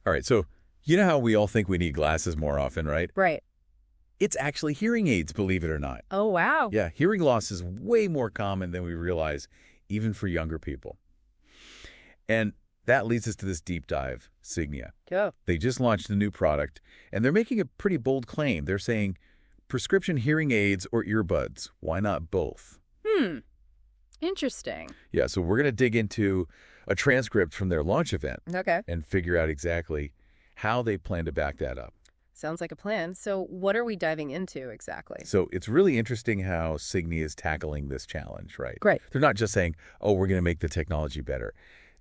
All right, so you know how we all think we need glasses more often, right? Right. It's actually hearing aids, believe it or not. Oh, wow. Yeah, hearing loss is way more common than we realize, even for younger people. And that leads us to this deep dive, Signia. Go. They just launched a new product, and they're making a pretty bold claim. They're saying prescription hearing aids or earbuds. Why not both? Interesting. Yeah, so we're going to dig into a transcript from their launch event Okay. and figure out exactly how they plan to back that up. Sounds like a plan. So what are we diving into exactly? So it's really interesting how Signia is tackling this challenge, right? Great. They're not just saying, oh, we're going to make the technology better.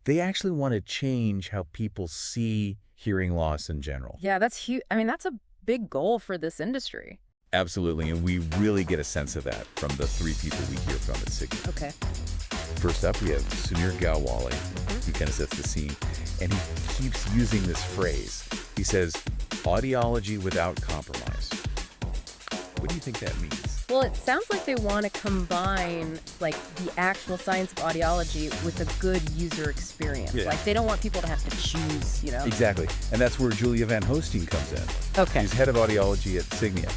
They actually want to change how people see hearing loss in general. Yeah, that's huge. I mean, that's a big goal for this industry. Absolutely, and we really get a sense of that from the three people we hear from at Signia. Okay. First up, we have Sunir Gawali. He kind of sets the scene, and he keeps using this phrase. He says, audiology without compromise. What do you think that means? Well, it sounds like they want to combine, like, the actual science of audiology with a good user experience. Yeah. Like, they don't want people to have to choose, you know? Exactly, and that's where Julia Van Hosteen comes in. Okay. She's head of audiology at Signia,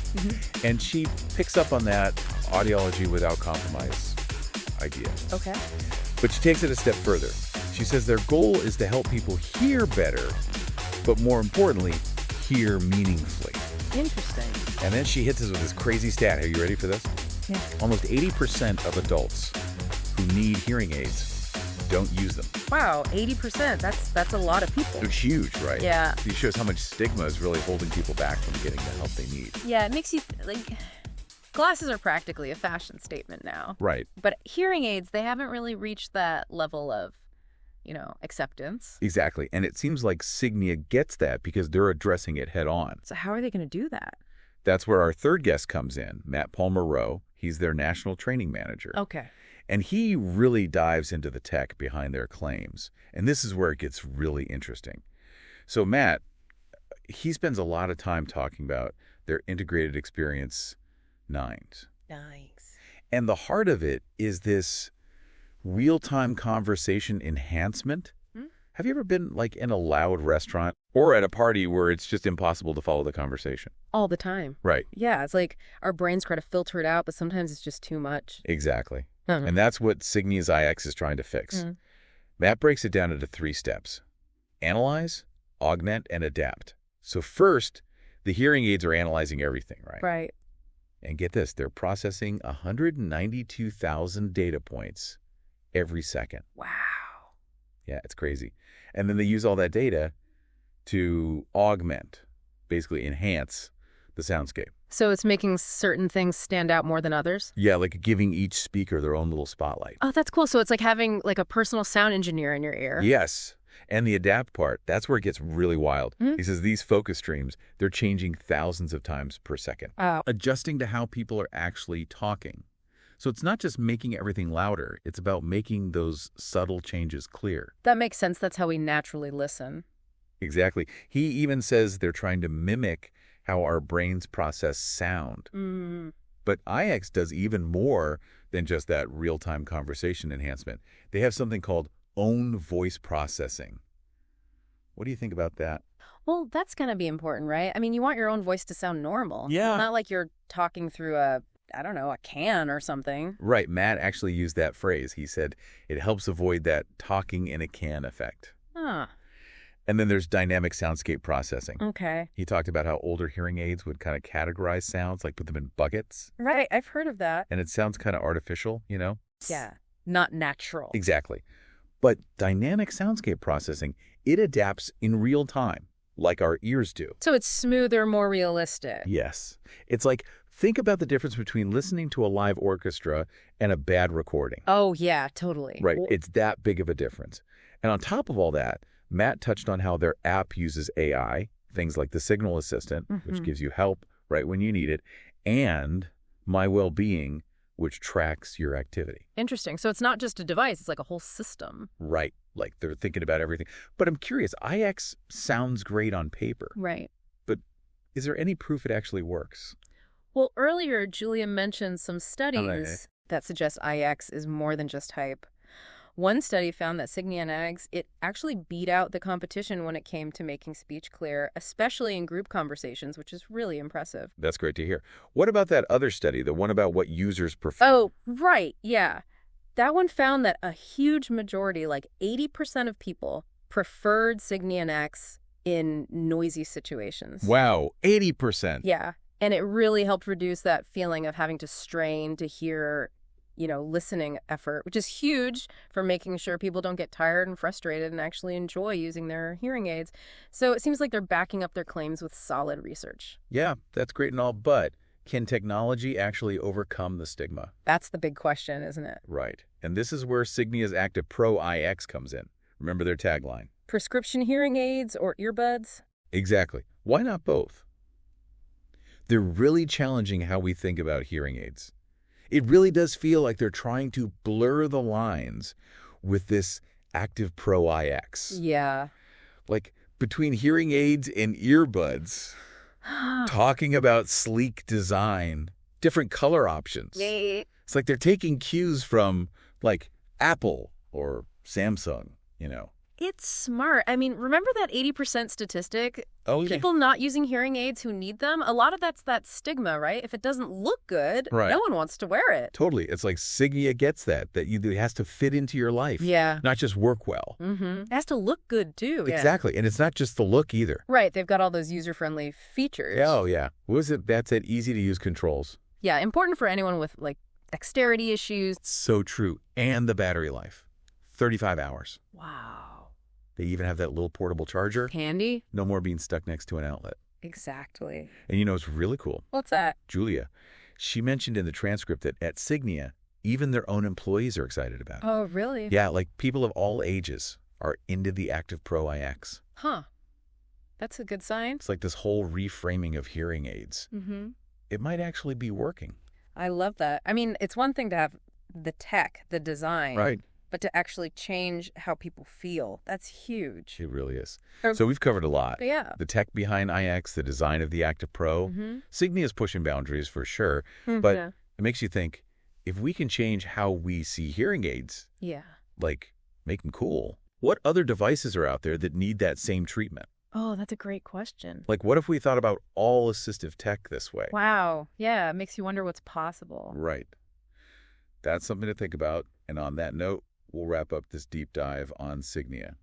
and she picks up on that audiology without compromise idea. Okay. But she takes it a step further. She says their goal is to help people hear better, but more importantly, hear meaningfully. Interesting. And then she hits us with this crazy stat. Are you ready for this? Yeah. Almost 80% of adults who need hearing aids don't use them. Wow, 80%. That's a lot of people. It's huge, right? Yeah. It shows how much stigma is really holding people back from getting the help they need. Yeah, it makes you, like, glasses are practically a fashion statement now. Right. But hearing aids, they haven't really reached that level of, acceptance. Exactly. And it seems like Signia gets that because they're addressing it head on. So how are they going to do that? That's where our third guest comes in, Matt Palmer-Rowe. He's their national training manager. Okay. And he really dives into the tech behind their claims. And this is where it gets really interesting. So Matt, he spends a lot of time talking about their integrated experience nines. Nice. And the heart of it is this real-time conversation enhancement. Have you ever been like in a loud restaurant or at a party where it's just impossible to follow the conversation? All the time. Right. Yeah, it's like our brains try to filter it out, but sometimes it's just too much. Exactly. Uh-huh. And that's what Signia's IX is trying to fix. Matt breaks it down into 3 steps. Analyze, augment, and adapt. So first, the hearing aids are analyzing everything, right? Right. And get this, they're processing 192,000 data points every second. Wow. Yeah, it's crazy. And then they use all that data to augment, basically enhance the soundscape. So it's making certain things stand out more than others? Yeah, like giving each speaker their own little spotlight. Oh, that's cool. So it's like having like a personal sound engineer in your ear. Yes. And the adapt part, that's where it gets really wild. He says these focus streams, they're changing thousands of times per second, adjusting to how people are actually talking. So it's not just making everything louder, it's about making those subtle changes clear. That makes sense. That's how we naturally listen. Exactly. He even says they're trying to mimic how our brains process sound. But IX does even more than just that real-time conversation enhancement. They have something called own voice processing. What do you think about that? Well, that's going to be important, right? I mean, you want your own voice to sound normal. Yeah. Not like you're talking through a can or something. Right. Matt actually used that phrase. He said it helps avoid that talking in a can effect. Huh. And then there's dynamic soundscape processing. Okay. He talked about how older hearing aids would kind of categorize sounds, like put them in buckets. Right. I've heard of that. And it sounds kind of artificial, you know? Yeah. Not natural. Exactly. But dynamic soundscape processing, it adapts in real time, like our ears do. So it's smoother, more realistic. Yes. It's like, think about the difference between listening to a live orchestra and a bad recording. Oh, yeah, totally. Right. It's that big of a difference. And on top of all that, Matt touched on how their app uses AI, things like the Signal Assistant, which gives you help right when you need it, and My Wellbeing, which tracks your activity. Interesting. So it's not just a device, it's like a whole system. Right. Like they're thinking about everything. But I'm curious, IX sounds great on paper. Right. But is there any proof it actually works? Well, earlier, Julia mentioned some studies that suggest IX is more than just hype. One study found that Signia and eggs, it actually beat out the competition when it came to making speech clear, especially in group conversations, which is really impressive. That's great to hear. What about that other study, the one about what users prefer? Oh, right, yeah. That one found that a huge majority, like 80% of people, preferred Signia and X in noisy situations. Wow, 80%. Yeah, and it really helped reduce that feeling of having to strain to hear, listening effort, which is huge for making sure people don't get tired and frustrated and actually enjoy using their hearing aids. So it seems like they're backing up their claims with solid research. Yeah, that's great and all, but can technology actually overcome the stigma? That's the big question, isn't it? Right. And this is where Signia's Active Pro IX comes in. Remember their tagline? Prescription hearing aids or earbuds? Exactly. Why not both? They're really challenging how we think about hearing aids. It really does feel like they're trying to blur the lines with this Active Pro IX. Yeah. Like between hearing aids and earbuds, talking about sleek design, different color options. It's like they're taking cues from, like, Apple or Samsung, It's smart. I mean, remember that 80% statistic? Oh, yeah. People not using hearing aids who need them? A lot of that's that stigma, right? If it doesn't look good, Right. no one wants to wear it. Totally. It's like Signia gets that it has to fit into your life. Yeah. Not just work well. Mm-hmm. It has to look good, too. Yeah. Exactly. And it's not just the look either. Right. They've got all those user-friendly features. Oh, yeah. What was it? That's it. Easy-to-use controls. Yeah, important for anyone with, dexterity issues. So true. And the battery life. 35 hours. Wow. They even have that little portable charger. Handy? No more being stuck next to an outlet. Exactly. And it's really cool. What's that? Julia, she mentioned in the transcript that at Signia, even their own employees are excited about it. Oh, really? Yeah, like people of all ages are into the Active Pro IX. Huh. That's a good sign. It's like this whole reframing of hearing aids. Mm-hmm. It might actually be working. I love that. I mean, it's one thing to have the tech, the design. Right. But to actually change how people feel, that's huge. It really is. Or- So we've covered a lot. Yeah. The tech behind IX, the design of the Active Pro. Mm-hmm. Signia is pushing boundaries for sure. But it makes you think, if we can change how we see hearing aids, Yeah. like make them cool, what other devices are out there that need that same treatment? Oh, that's a great question. Like, what if we thought about all assistive tech this way? Wow. Yeah, it makes you wonder what's possible. Right. That's something to think about. And on that note, we'll wrap up this deep dive on Signia.